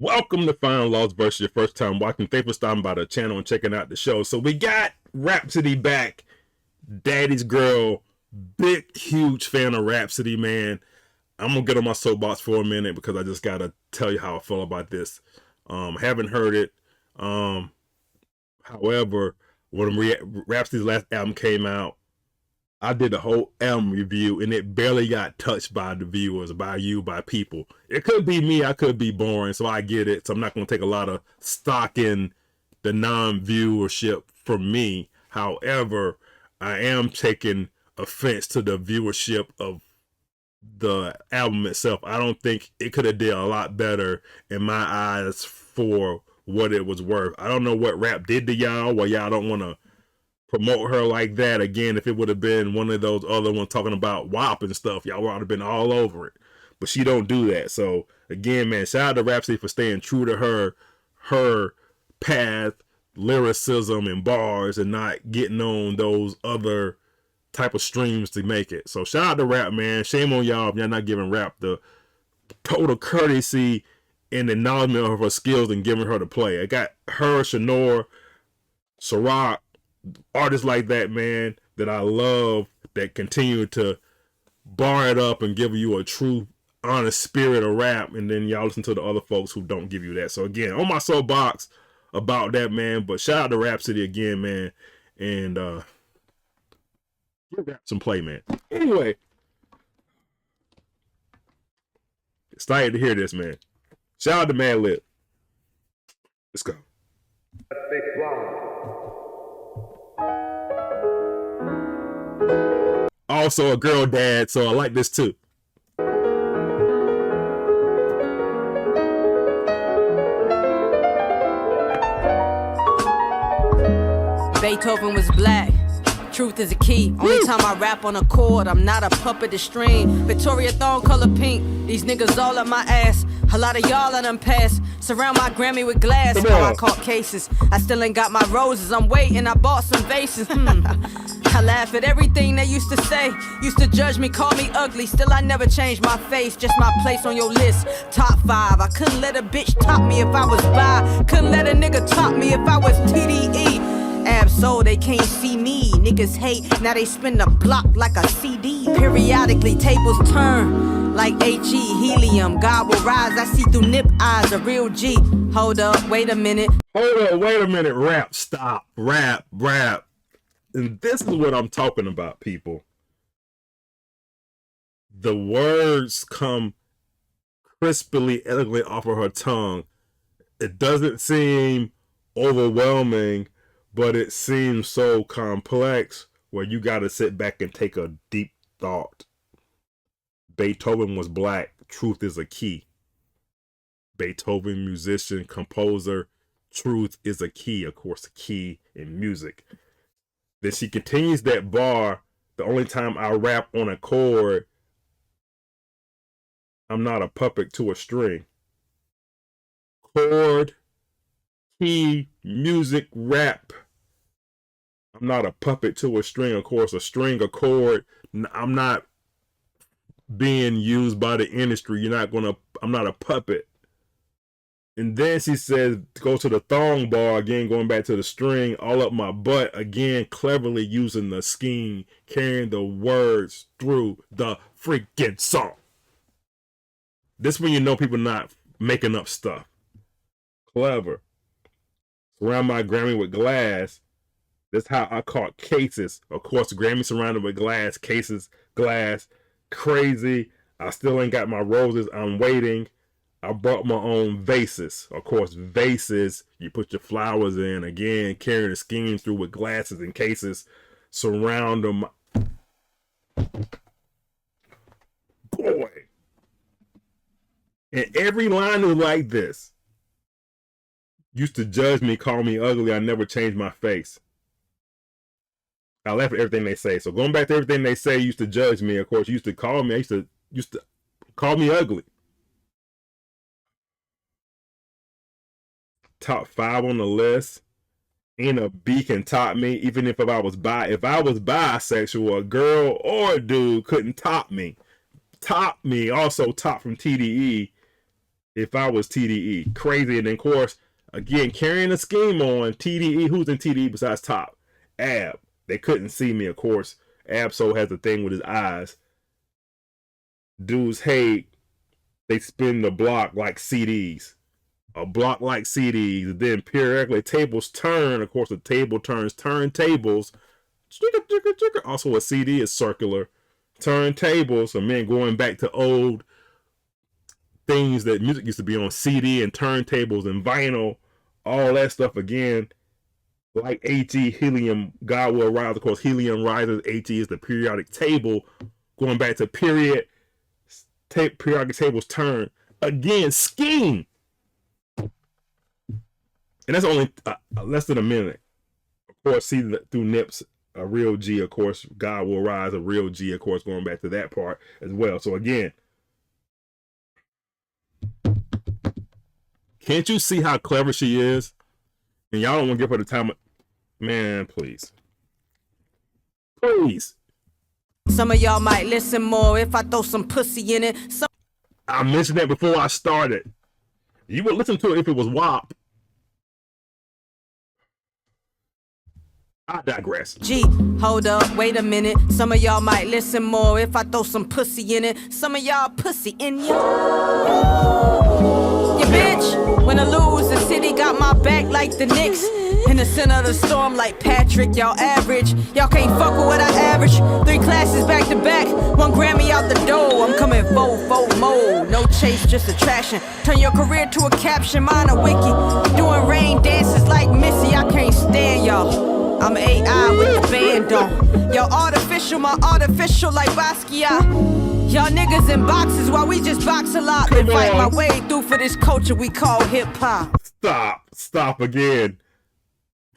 Welcome to Final Lost versus your first time watching. Thanks for stopping by the channel and checking out the show. So we got Rapsody back. Daddy's girl. Big, huge fan of Rapsody, man. I'm going to get on my soapbox for a minute because I just got to tell you how I feel about this. Haven't heard it. However, when Rapsody's last album came out, I did a whole album review and it barely got touched by the viewers, by you, by people. It could be me, I could be boring, so I get it. So I'm not going to take a lot of stock in the non-viewership from me. However, I am taking offense to the viewership of the album itself. I don't think it could have did a lot better in my eyes for what it was worth. I don't know what Rap did to y'all, why y'all don't want to promote her like that. Again, if it would have been one of those other ones talking about WAP and stuff, y'all would have been all over it. But she don't do that. So again, man, shout out to Rapsody for staying true to her path, lyricism and bars, and not getting on those other type of streams to make it. So shout out to Rap, man. Shame on y'all if y'all not giving Rap the total courtesy and acknowledgement of her skills and giving her to play. I got her, Shanor, Ciroc, artists like that, man, that I love, that continue to bar it up and give you a true, honest spirit of rap, and then y'all listen to the other folks who don't give you that. So again, on my soapbox about that, man, but shout out to Rapsody again, man, and give Rap some play, man. Anyway, excited to hear this, man. Shout out to Madlib. Let's go. Also a girl dad, so I like this too. Beethoven was black. Truth is a key. Only time I rap on a chord, I'm not a puppet to string. Victoria Thorn color pink. These niggas all up my ass. A lot of y'all I done passed. Surround my Grammy with glass. How I caught cases. I still ain't got my roses. I'm waiting. I bought some vases. I laugh at everything they used to say. Used to judge me, call me ugly. Still I never changed my face. Just my place on your list. Top 5. I couldn't let a bitch top me if I was bi. Couldn't let a nigga top me if I was TDE. Ab-so they can't see me. Niggas hate, now they spin the block like a CD. Periodically tables turn like HE helium. God will rise, I see through nip eyes, a real G. Hold up, wait a minute. Hold up, wait a minute. Rap, stop. Rap. And this is what I'm talking about, people. The words come crisply, elegantly off of her tongue. It doesn't seem overwhelming, but it seems so complex where you got to sit back and take a deep thought. Beethoven was black. Truth is a key. Beethoven, musician, composer. Truth is a key. Of course, a key in music. Then she continues that bar. The only time I rap on a chord, I'm not a puppet to a string. Chord, key, music, rap. I'm not a puppet to a string. Of course, a string, a chord. I'm not being used by the industry. I'm not a puppet. And then she says, go to the thong bar, again, going back to the string, all up my butt, again, cleverly using the scheme, carrying the words through the freaking song. This when you know people not making up stuff. Clever. Surround my Grammy with glass. That's how I caught cases. Of course, Grammy surrounded with glass, cases, glass. Crazy. I still ain't got my roses. I'm waiting. I brought my own vases. Of course, vases, you put your flowers in. Again, carrying the scheme through with glasses and cases. Surround them. Boy. And every line was like this. Used to judge me, call me ugly. I never changed my face. I laugh at everything they say. So going back to everything they say, used to judge me. Of course, used to call me. Used to call me ugly. Top 5 on the list. Ain't a B can top me. Even if I was bisexual, a girl or a dude couldn't top me. Top me. Also top from TDE if I was TDE. Crazy. And then, of course, again, carrying the scheme on TDE. Who's in TDE besides Top? Ab. They couldn't see me, of course. Ab-Soul has a thing with his eyes. Dudes hate. They spin the block like CDs. A block like CDs. Then periodically tables turn. Of course, the table turns turntables. Also, a CD is circular. Turntables. So, man, going back to old things that music used to be on CD and turntables and vinyl. All that stuff again. Like HE, helium, God will rise. Of course, helium rises. HE is the periodic table. Going back to periodic tables turn. Again, scheme. And that's only less than a minute. Of course, see through Nips, a real G, of course. God will rise, a real G, of course, going back to that part as well. So again, can't you see how clever she is? And y'all don't want to give her the time. Man, please. Please. Some of y'all might listen more if I throw some pussy in it. I mentioned that before I started. You would listen to it if it was WAP. I digress. Gee, hold up, wait a minute. Some of y'all might listen more if I throw some pussy in it. Some of y'all pussy in ya. Yeah, bitch. When I lose, the city got my back like the Knicks. In the center of the storm like Patrick, y'all average. Y'all can't fuck with what I average. 3 classes back to back, 1 Grammy out the door. I'm coming faux mode. No chase, just attraction. Turn your career to a caption, mine a wiki. Doing rain dances like Missy, I can't stand y'all. I'm AI with the band on. Y'all artificial, my artificial like Basquiat. Y'all niggas in boxes while we just box a lot. Been fighting my way through for this culture we call hip-hop. Stop again.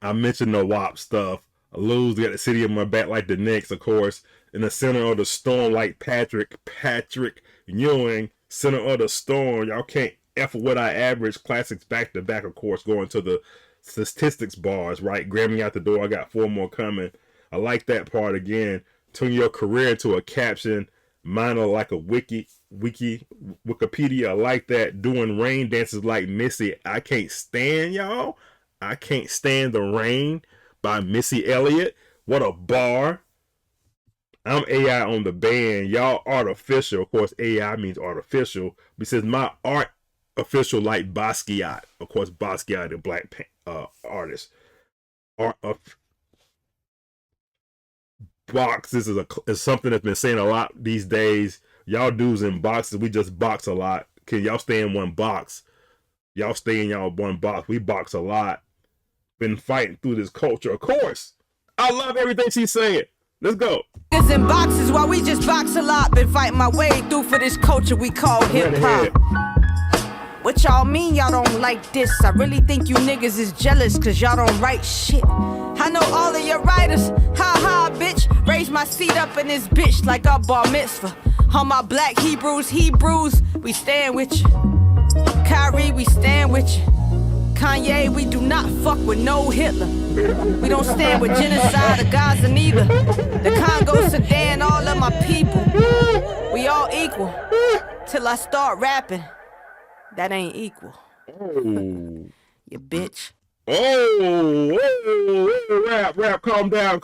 I mentioned the WAP stuff. I lose, got the city in my back like the Knicks, of course. In the center of the storm like Patrick Ewing. Center of the storm. Y'all can't F what I average. Classics back to back, of course, going to the statistics bars, right? Grammy out the door. I got 4 more coming. I like that part again. Turn your career into a caption. Mine are like a Wikipedia. I like that. Doing rain dances like Missy. I can't stand y'all. I can't stand the rain by Missy Elliott. What a bar. I'm AI on the band. Y'all artificial. Of course, AI means artificial. Because my art official like Basquiat. Of course, Basquiat, the black artist. Art of boxes is something that's been saying a lot these days. Y'all dudes in boxes, we just box a lot. Can y'all stay in one box? Y'all stay in y'all one box. We box a lot. Been fighting through this culture. Of course. I love everything she's saying. Let's go. Niggas in boxes while we just box a lot. Been fighting my way through for this culture we call hip-hop. What y'all mean y'all don't like this? I really think you niggas is jealous cause y'all don't write shit. I know all of your writers. Ha ha, bitch. Raise my seat up in this bitch like a bar mitzvah. All my black Hebrews, we stand with you. Kyrie, we stand with you. Kanye, we do not fuck with no Hitler. We don't stand with genocide or Gaza neither. The Congo, Sudan, all of my people. We all equal. Till I start rapping. That ain't equal. Oh. You bitch. Oh, rap, calm down,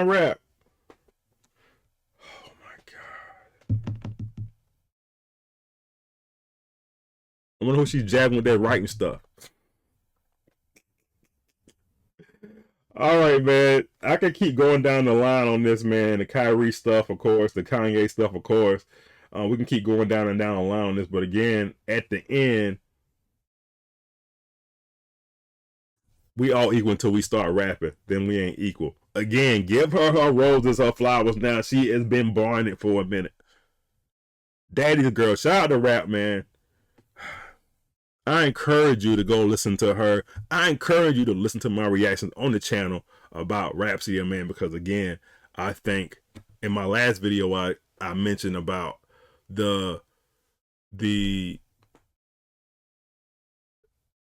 rap. Oh my God. I wonder who she's jabbing with that writing stuff. All right, man. I can keep going down the line on this, man. The Kyrie stuff, of course. The Kanye stuff, of course. We can keep going down and down the line on this. But again, at the end, we all equal until we start rapping. Then we ain't equal. Again, give her roses, her flowers now. She has been barring it for a minute. Daddy's girl. Shout out to Rap, man. I encourage you to go listen to her. I encourage you to listen to my reactions on the channel about Rapsody, man, because again, I think in my last video I mentioned about the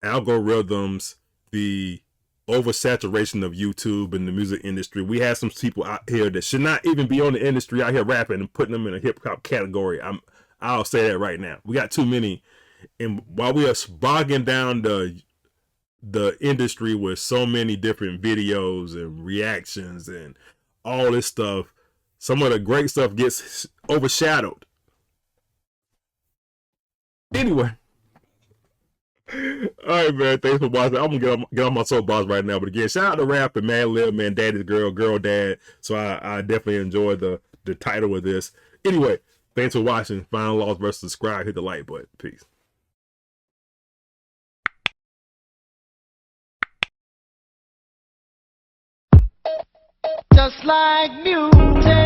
algorithms, the oversaturation of YouTube and the music industry. We have some people out here that should not even be on the industry out here rapping and putting them in a hip hop category. I'll say that right now. We got too many And while we are bogging down the industry with so many different videos and reactions and all this stuff, some of the great stuff gets overshadowed. Anyway. All right, man. Thanks for watching. I'm gonna get on my soapbox right now, but again, shout out to Rap and Madlib, man. Daddy's girl, girl dad. So I definitely enjoyed the title of this. Anyway, thanks for watching. Final Laws versus subscribe. Hit the like button. Peace. Just like music.